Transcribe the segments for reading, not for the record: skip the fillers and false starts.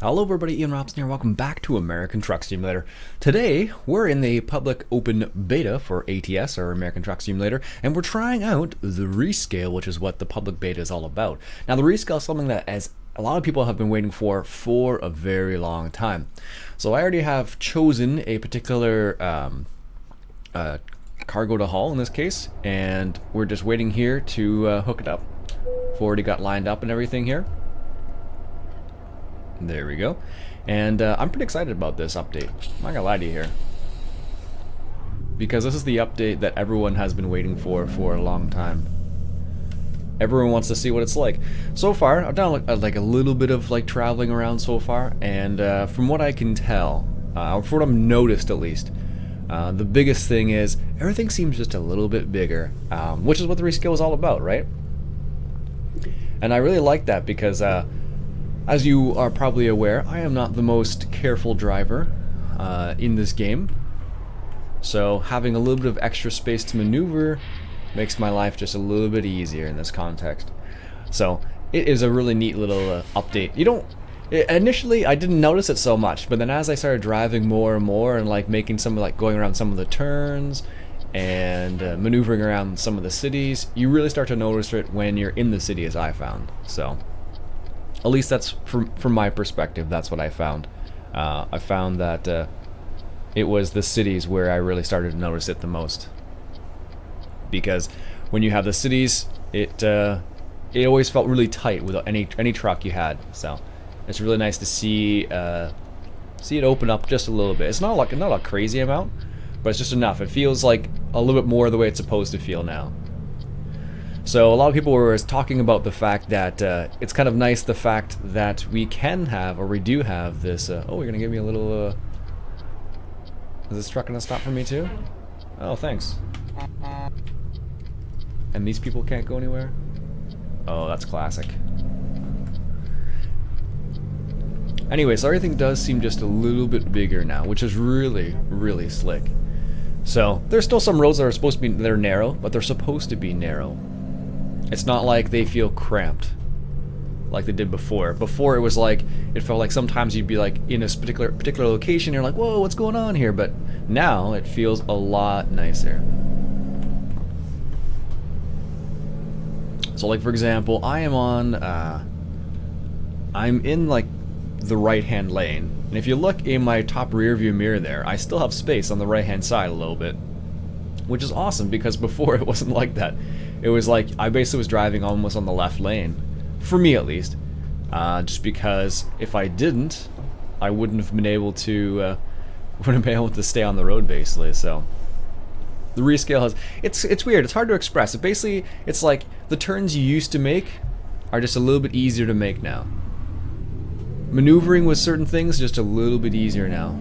Hello everybody, Ian Robson here. Welcome back to American Truck Simulator. Today, we're in the public open beta for ATS, or American Truck Simulator, and we're trying out the RESCALE, which is what the public beta is all about. Now, the RESCALE is something that as a lot of people have been waiting for a very long time. So I already have chosen a particular cargo to haul in this case, and we're just waiting here to hook it up. We've already got lined up and everything here. There we go. And I'm pretty excited about this update. I'm not gonna lie to you here. Because this is the update that everyone has been waiting for a long time. Everyone wants to see what it's like. So far, I've done like a little bit of like traveling around so far, and from what I can tell, from what I've noticed at least, the biggest thing is everything seems just a little bit bigger, which is what the rescale is all about, right? And I really like that because as you are probably aware, I am not the most careful driver in this game. So having a little bit of extra space to maneuver makes my life just a little bit easier in this context. So it is a really neat little update. Initially I didn't notice it so much, but then as I started driving more and more and like making some like going around some of the turns and maneuvering around some of the cities, you really start to notice it when you're in the city, as I found. So at least that's from my perspective. That's what I found. I found that it was the cities where I really started to notice it the most. Because when you have the cities, it always felt really tight with any truck you had. So it's really nice to see it open up just a little bit. It's not a crazy amount, but it's just enough. It feels like a little bit more the way it's supposed to feel now. So a lot of people were talking about the fact that it's kind of nice the fact that we can have, or we do have this, oh, you're gonna give me a little, is this truck gonna stop for me too? Oh, thanks. And these people can't go anywhere? Oh, that's classic. Anyway, so everything does seem just a little bit bigger now, which is really, really slick. So there's still some roads that are supposed to be, they're narrow, but they're supposed to be narrow. It's not like they feel cramped like they did before. Before it was like, it felt like sometimes you'd be like in a particular location, you're like, whoa, what's going on here? But now it feels a lot nicer. So like for example, I'm in like the right hand lane, and if you look in my top rear view mirror there, I still have space on the right hand side a little bit, which is awesome because before it wasn't like that. It was like I basically was driving almost on the left lane, for me at least, just because if I didn't, I wouldn't have been able to stay on the road basically. So the rescale has it's weird. It's hard to express. It's like the turns you used to make are just a little bit easier to make now. Maneuvering with certain things just a little bit easier now.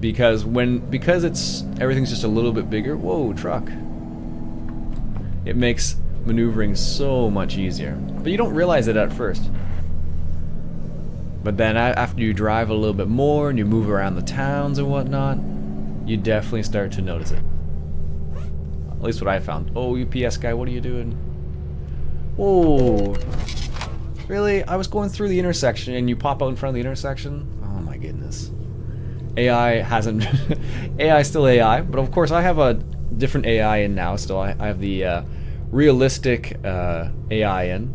Because everything's just a little bit bigger. Whoa, truck. It makes maneuvering so much easier. But you don't realize it at first. But then after you drive a little bit more and you move around the towns and whatnot, you definitely start to notice it. At least what I found. Oh, UPS guy, what are you doing? Whoa. Really? I was going through the intersection and you pop out in front of the intersection? Oh my goodness. AI hasn't... AI still AI, but of course I have a different AI in now still. I have the realistic AI in.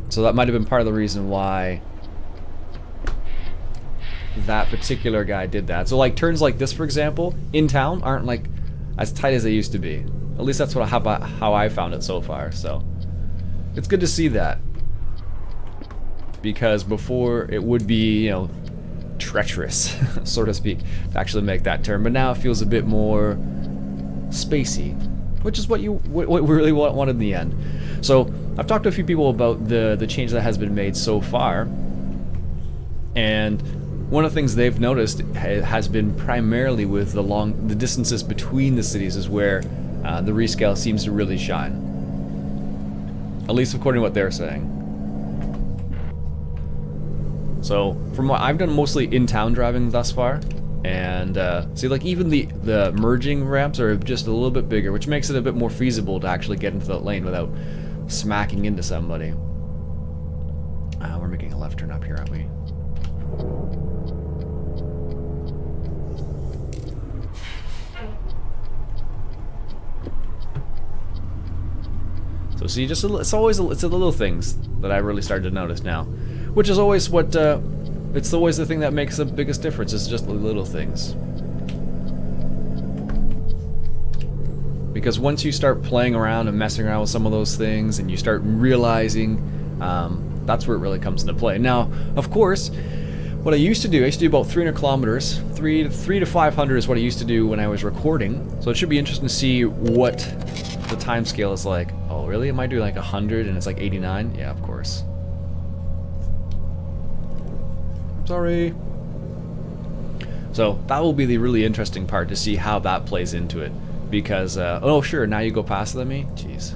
So that might have been part of the reason why that particular guy did that. So like turns like this, for example, in town aren't like as tight as they used to be. At least that's how I found it so far. So it's good to see that. Because before it would be, you know, treacherous, so to speak, to actually make that turn. But now it feels a bit more spacey, which is what we really wanted in the end. So I've talked to a few people about the change that has been made so far, and one of the things they've noticed has been primarily with the distances between the cities is where the rescale seems to really shine. At least according to what they're saying. So from what I've done, mostly in-town driving thus far, and see, like even the merging ramps are just a little bit bigger, which makes it a bit more feasible to actually get into that lane without smacking into somebody. We're making a left turn up here, aren't we? So see, just it's the little things that I really started to notice now, which is always what it's always the thing that makes the biggest difference. It's just the little things. Because once you start playing around and messing around with some of those things, and you start realizing, that's where it really comes into play. Now, of course, what I used to do about 300 kilometers, 3 to 500 is what I used to do when I was recording. So it should be interesting to see what the time scale is like. Oh, really? Am I doing like 100 and it's like 89? Yeah, of course. Sorry. So that will be the really interesting part, to see how that plays into it. Because, oh sure, now you go faster than me? Jeez.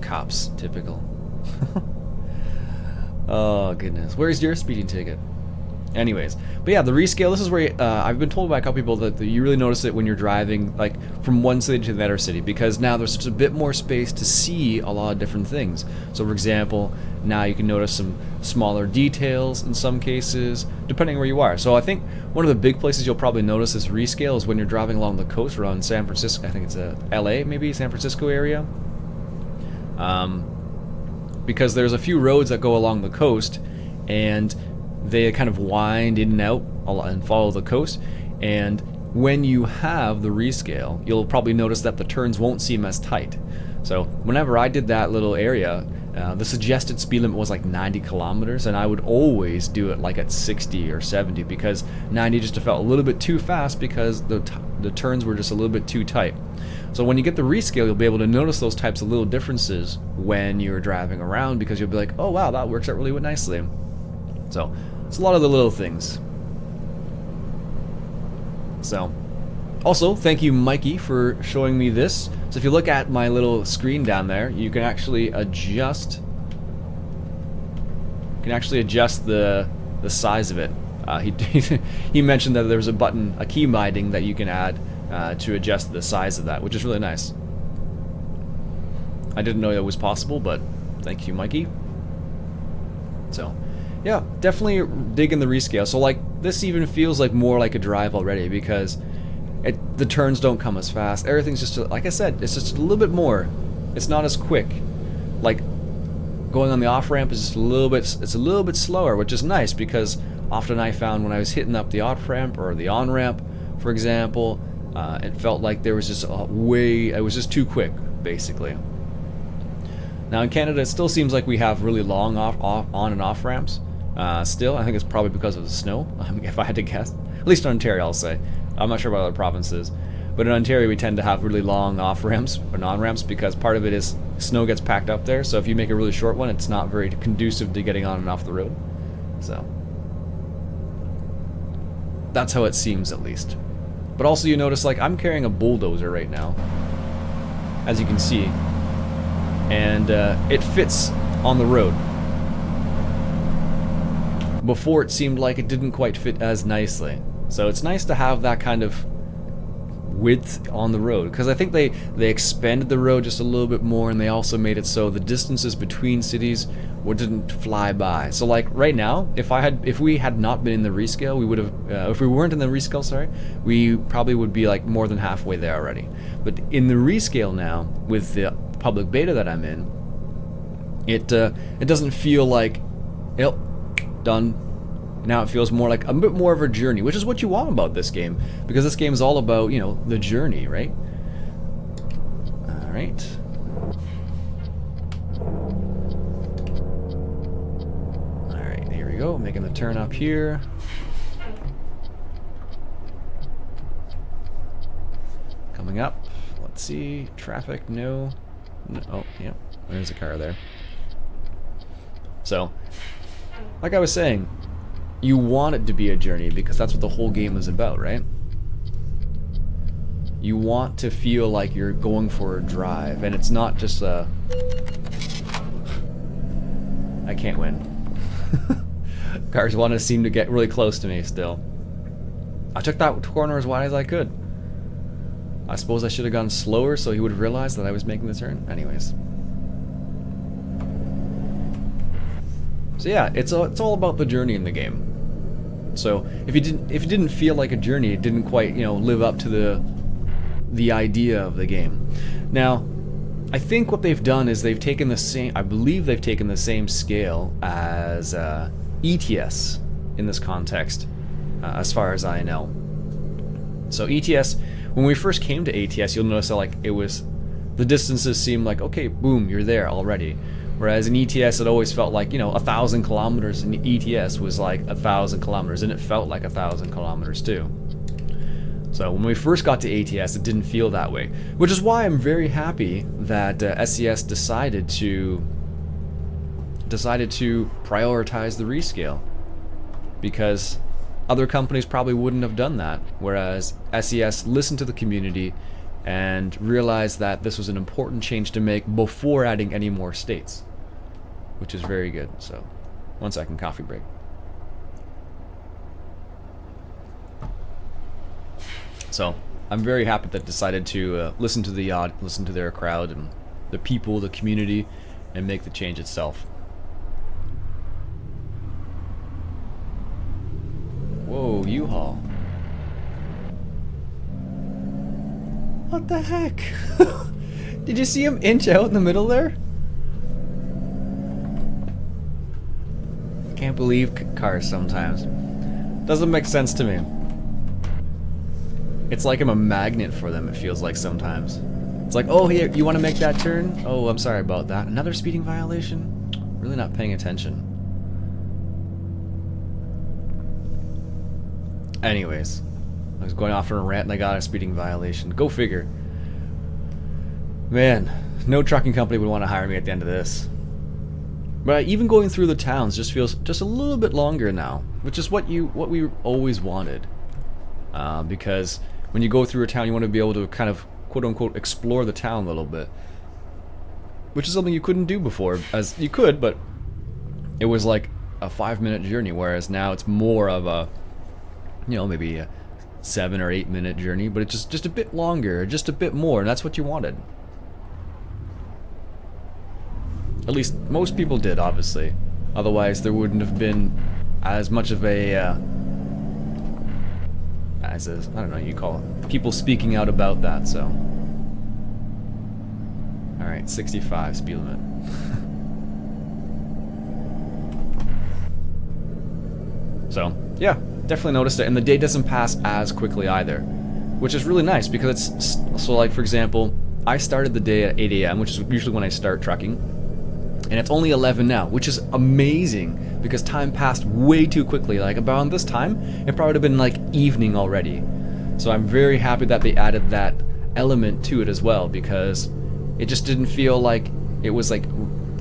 Cops, typical. Oh goodness. Where's your speeding ticket? Anyways, but yeah, the rescale, this is where I've been told by a couple people that you really notice it when you're driving like from one city to the other city, because now there's just a bit more space to see a lot of different things. So for example, now you can notice some smaller details in some cases, depending where you are. So I think one of the big places you'll probably notice this rescale is when you're driving along the coast around San Francisco. I think it's LA, maybe San Francisco area. Because there's a few roads that go along the coast, and they kind of wind in and out and follow the coast. And when you have the rescale, you'll probably notice that the turns won't seem as tight. So whenever I did that little area, the suggested speed limit was like 90 kilometers, and I would always do it like at 60 or 70, because 90 just felt a little bit too fast because the turns were just a little bit too tight. So when you get the rescale, you'll be able to notice those types of little differences when you're driving around, because you'll be like, oh wow, that works out really nicely. So it's a lot of the little things. So also, thank you, Mikey, for showing me this. So if you look at my little screen down there, you can actually adjust. The size of it. He mentioned that there was a button, a key binding that you can add to adjust the size of that, which is really nice. I didn't know that was possible, but thank you, Mikey. So, yeah, definitely digging the rescale. So like, this even feels like more like a drive already, because the turns don't come as fast. Everything's just, like I said, it's just a little bit more. It's not as quick. Like, going on the off-ramp is just a little bit slower, which is nice, because often I found when I was hitting up the off-ramp or the on-ramp, for example, it felt like there was just it was just too quick, basically. Now in Canada, it still seems like we have really long on and off ramps. Still, I think it's probably because of the snow, if I had to guess. At least in Ontario, I'll say. I'm not sure about other provinces. But in Ontario, we tend to have really long off-ramps or non-ramps, because part of it is snow gets packed up there, so if you make a really short one, it's not very conducive to getting on and off the road. So that's how it seems, at least. But also you notice, like, I'm carrying a bulldozer right now, as you can see, and it fits on the road. Before, it seemed like it didn't quite fit as nicely. So it's nice to have that kind of width on the road, because I think they expanded the road just a little bit more, and they also made it so the distances between cities didn't fly by. So like right now, if we had not been in the rescale, we would have if we weren't in the rescale, sorry, we probably would be like more than halfway there already. But in the rescale now, with the public beta that I'm in, it doesn't feel like, yep, done. Now it feels more like a bit more of a journey, which is what you want about this game, because this game is all about, you know, the journey, right? All right. All right, here we go. Making the turn up here. Coming up. Let's see. Traffic, no. Oh, yeah. There's a car there. So, like I was saying, you want it to be a journey, because that's what the whole game is about, right? You want to feel like you're going for a drive, and it's not just a... I can't win. Cars want to seem to get really close to me still. I took that corner as wide as I could. I suppose I should have gone slower so he would have realized that I was making the turn. Anyways. So yeah, it's all about the journey in the game. So if it didn't feel like a journey, it didn't quite, live up to the idea of the game. Now, I think what they've done is they've taken the same, I believe they've taken the same scale as ETS in this context, as far as I know. So ETS, when we first came to ATS, you'll notice that like the distances seemed like, okay, boom, you're there already. Whereas in ETS, it always felt like, 1,000 kilometers in ETS was like 1,000 kilometers, and it felt like 1,000 kilometers too. So when we first got to ATS, it didn't feel that way, which is why I'm very happy that SCS decided to prioritize the rescale, because other companies probably wouldn't have done that, whereas SCS listened to the community and realized that this was an important change to make before adding any more states, which is very good. So, 1 second, coffee break. So, I'm very happy that decided to listen to their crowd and the people, the community, and make the change itself. Whoa, U-Haul. What the heck? Did you see him inch out in the middle there? Can't believe cars sometimes. Doesn't make sense to me. It's like I'm a magnet for them, it feels like sometimes. It's like, oh, here, you want to make that turn? Oh, I'm sorry about that. Another speeding violation? Really not paying attention. Anyways. I was going off on a rant and I got a speeding violation. Go figure. Man, no trucking company would want to hire me at the end of this. But even going through the towns just feels just a little bit longer now, which is what we always wanted. Because when you go through a town, you want to be able to kind of quote unquote explore the town a little bit, which is something you couldn't do before. As you could, but it was like a 5-minute journey, whereas now it's more of a, maybe a 7 or 8 minute journey, but it's just a bit longer, just a bit more, and that's what you wanted. At least most people did, obviously. Otherwise, there wouldn't have been as much of a, I don't know, you call it, people speaking out about that. So, all right, 65 speed limit. So, yeah. Definitely noticed it, and the day doesn't pass as quickly either, which is really nice because it's so, like, for example, I started the day at 8 a.m., which is usually when I start trucking, and it's only 11 now, which is amazing because time passed way too quickly. Like, about this time, it probably would have been like evening already. So I'm very happy that they added that element to it as well, because it just didn't feel like it was like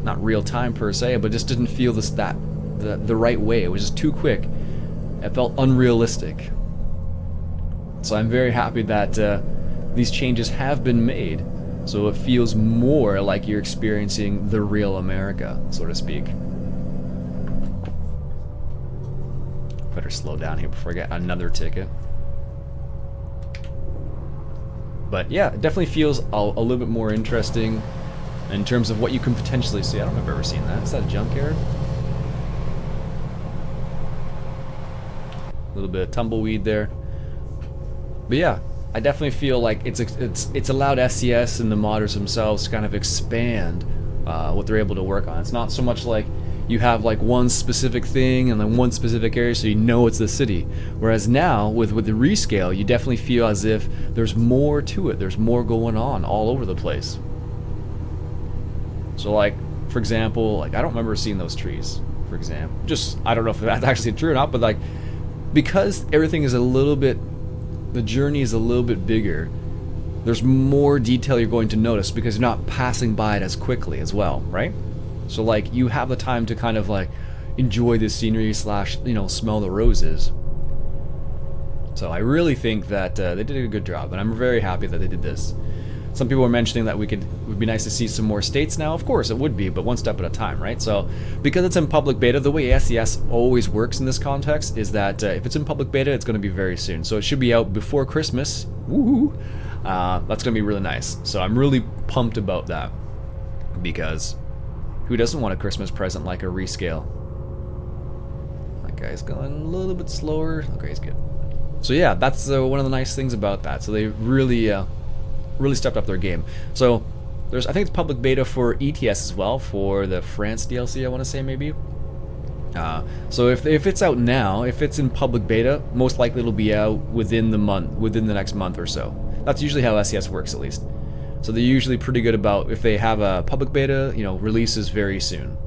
not real time per se, but it just didn't feel the right way. It was just too quick. It felt unrealistic. So I'm very happy that these changes have been made, so it feels more like you're experiencing the real America, so to speak. Better slow down here before I get another ticket. But yeah, it definitely feels a little bit more interesting in terms of what you can potentially see. I don't know if I've ever seen that. Is that a junkyard? A little bit of tumbleweed there. But yeah, I definitely feel like it's allowed SCS and the modders themselves to kind of expand what they're able to work on. It's not so much like you have like one specific thing and then one specific area so you know it's the city. Whereas now, with the rescale, you definitely feel as if there's more to it. There's more going on all over the place. So like, for example, like I don't remember seeing those trees, for example. Just, I don't know if that's actually true or not, but like, because everything is a little bit, the journey is a little bit bigger, there's more detail you're going to notice because you're not passing by it as quickly as well, right? So like, you have the time to kind of like enjoy the scenery slash, smell the roses. So I really think that they did a good job, and I'm very happy that they did this. Some people were mentioning that it would be nice to see some more states now. Of course it would be, but one step at a time, right? So because it's in public beta, the way SCS always works in this context is that if it's in public beta, it's going to be very soon. So it should be out before Christmas. Woohoo! That's going to be really nice. So I'm really pumped about that, because who doesn't want a Christmas present like a rescale? guy's going a little bit slower. Okay, he's good. So yeah, that's one of the nice things about that. So they really, really stepped up their game. So there's, I think it's public beta for ETS as well, for the France DLC, I want to say maybe. So if it's out now, if it's in public beta, most likely it'll be out within the next month or so. That's usually how SCS works, at least. So they're usually pretty good about, if they have a public beta, you know, releases very soon.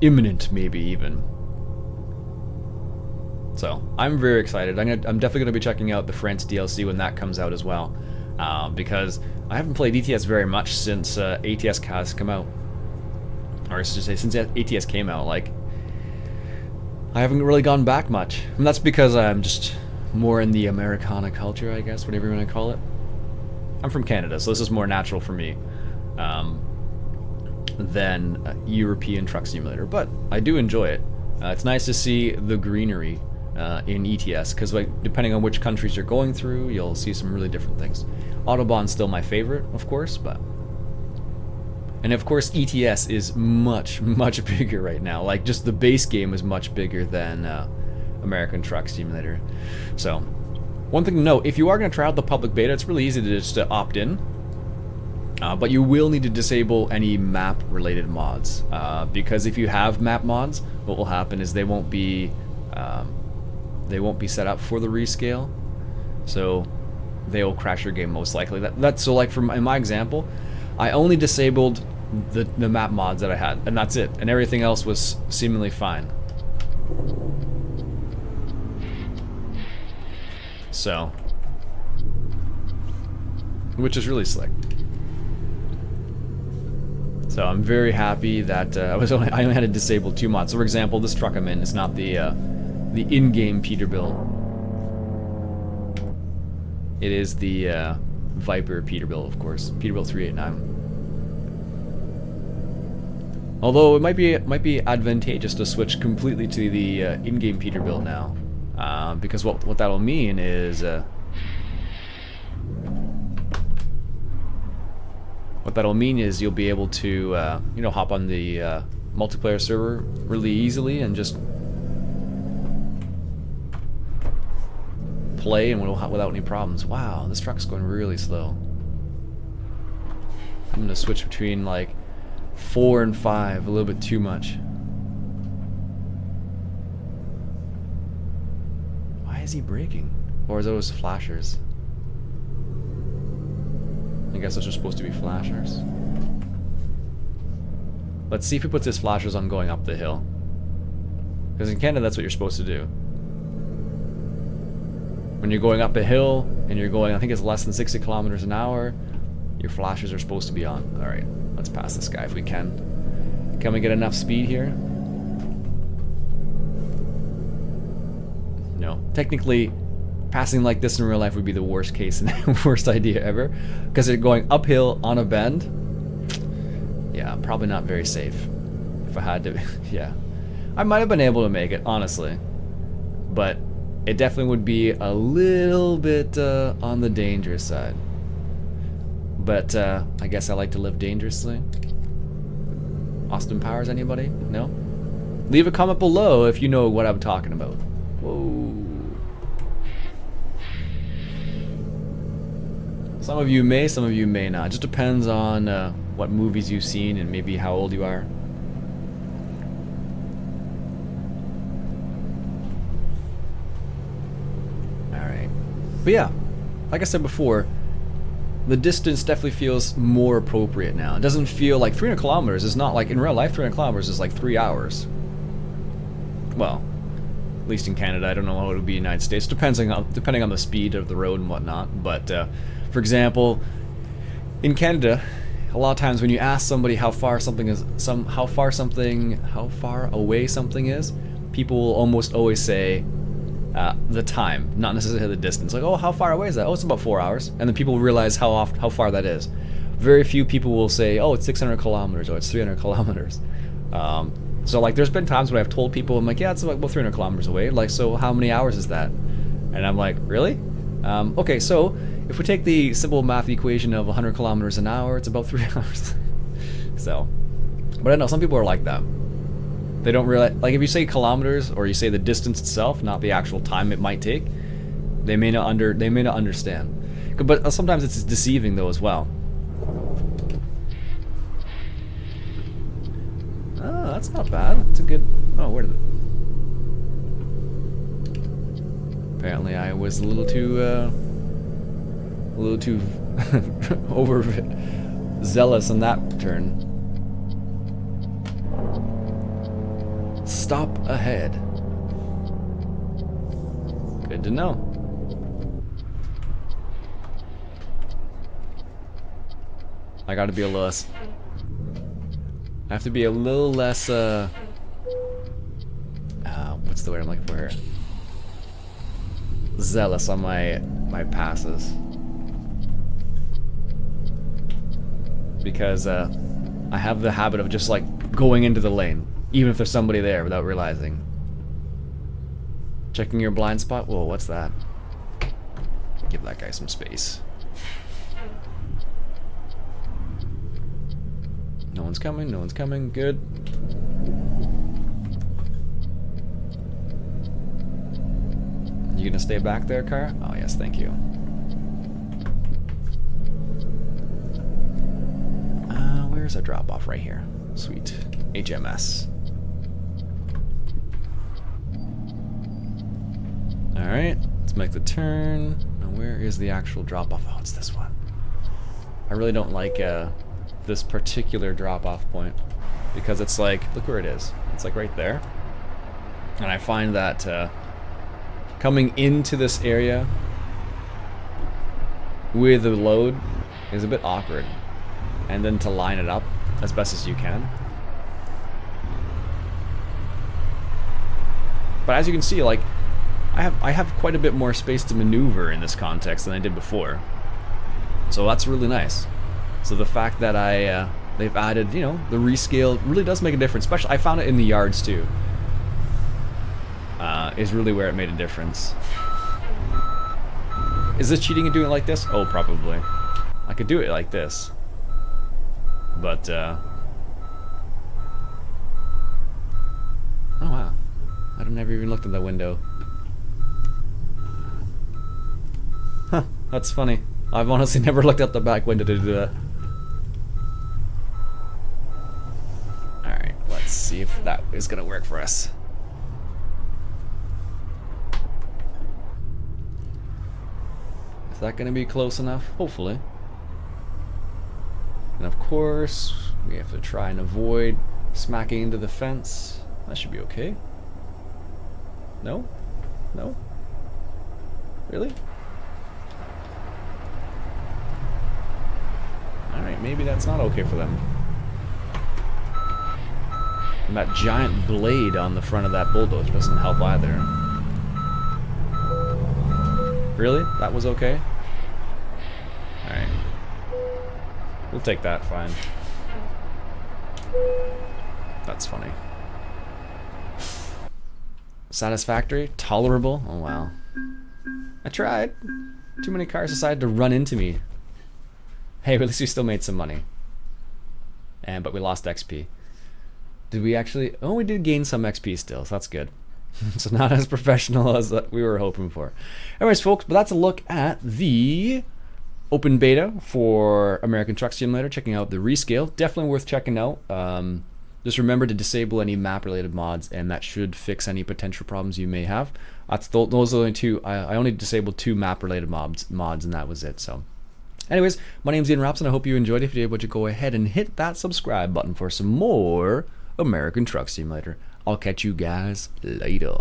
Imminent, maybe even. So I'm very excited. I'm definitely going to be checking out the France DLC when that comes out as well, because I haven't played ETS very much since ATS has come out, or I should say since ATS came out. Like, I haven't really gone back much, and that's because I'm just more in the Americana culture, I guess, whatever you want to call it. I'm from Canada, so this is more natural for me than European Truck Simulator, but I do enjoy it. It's nice to see the greenery in ETS, because like, depending on which countries you're going through, you'll see some really different things. Autobahn's still my favorite, of course, but... And of course, ETS is much, much bigger right now. Like, just the base game is much bigger than American Truck Simulator. So, one thing to note, if you are going to try out the public beta, it's really easy to just opt in. But you will need to disable any map-related mods. Because if you have map mods, what will happen is they won't be set up for the rescale. So, they will crash your game most likely. That's so, like, in my example, I only disabled the map mods that I had, and that's it. And everything else was seemingly fine. So, which is really slick. So I'm very happy that I only had to disable 2 mods. So for example, this truck I'm in is not the in-game Peterbilt. It is the Viper Peterbilt, of course, Peterbilt 389. Although it might be advantageous to switch completely to the in-game Peterbilt now, because what that'll mean is you'll be able to you know, hop on the multiplayer server really easily and just play and without any problems. Wow, this truck's going really slow. I'm gonna switch between like 4 and 5, a little bit too much. Why is he braking? Or is those flashers? I guess those are supposed to be flashers. Let's see if he puts his flashers on going up the hill. Because in Canada, that's what you're supposed to do. When you're going up a hill and you're going, I think it's less than 60 kilometers an hour, your flashers are supposed to be on. Alright, let's pass this guy if we can. Can we get enough speed here? No. Technically, passing like this in real life would be the worst case and worst idea ever. Because they're going uphill on a bend. Yeah, probably not very safe. If I had to, yeah. I might have been able to make it, honestly. But it definitely would be a little bit on the dangerous side. But I guess I like to live dangerously. Austin Powers, anybody? No? Leave a comment below if you know what I'm talking about. Whoa. Some of you may, some of you may not. It just depends on what movies you've seen and maybe how old you are. Alright. But yeah, like I said before, the distance definitely feels more appropriate now. It doesn't feel like 300 kilometers is not like, in real life, 300 kilometers is like 3 hours. Well, at least in Canada. I don't know what it would be in the United States, depending on the speed of the road and whatnot. But for example, in Canada, a lot of times when you ask somebody how far away something is, people will almost always say the time, not necessarily the distance. Like, oh, how far away is that? Oh, it's about 4 hours. And then people realize how far that is. Very few people will say, oh, it's 600 kilometers or it's 300 kilometers. So like, there's been times when I've told people, I'm like, yeah, it's about 300 kilometers away. Like, so how many hours is that? And I'm like, really? Okay, so if we take the simple math equation of 100 kilometers an hour, it's about 3 hours. So, but I know some people are like that. They don't realize, like if you say kilometers or you say the distance itself, not the actual time it might take, they may not understand. But sometimes it's deceiving though as well. Oh, that's not bad. It's a good. Oh, where did it? Apparently, I was a little too over zealous on that turn. Stop ahead. Good to know. I gotta be a little less. I have to be a little less, what's the word I'm looking for here? Zealous on my passes. Because, I have the habit of just, like, going into the lane, even if there's somebody there without realizing. Checking your blind spot? Whoa, what's that? Give that guy some space. No one's coming, no one's coming, good. You gonna stay back there, car? Oh yes, thank you. Where's our drop off? Right here. Sweet. HMS. Alright, let's make the turn. Now where is the actual drop off? Oh, it's this one. I really don't like this particular drop-off point because it's like, look where it is. It's like right there. And I find that coming into this area with the load is a bit awkward. And then to line it up as best as you can. But as you can see, like, I have quite a bit more space to maneuver in this context than I did before. So that's really nice. So the fact that they've added, you know, the rescale really does make a difference. Especially, I found it in the yards too. Is really where it made a difference. Is this cheating and doing it like this? Oh, probably. I could do it like this. But, oh wow. I've never even looked at the window. Huh, that's funny. I've honestly never looked out the back window to do that. Alright, let's see if that is gonna work for us. Is that gonna be close enough? Hopefully. And of course, we have to try and avoid smacking into the fence. That should be okay. No? No? Really? Alright, maybe that's not okay for them. And that giant blade on the front of that bulldozer doesn't help either. Really? That was okay? Alright. We'll take that, fine. That's funny. Satisfactory? Tolerable? Oh wow. I tried. Too many cars decided to run into me. Hey, at least we still made some money. But we lost XP. Did we actually... Oh, we did gain some XP still, so that's good. So not as professional as we were hoping for. Anyways, folks, but that's a look at the open beta for American Truck Simulator. Checking out the rescale. Definitely worth checking out. Just remember to disable any map-related mods, and that should fix any potential problems you may have. Those are the only two. I only disabled 2 map-related mods, and that was it. So, anyways, my name's Iain Robson. I hope you enjoyed it. If you did, would you go ahead and hit that subscribe button for some more American Truck Simulator. I'll catch you guys later.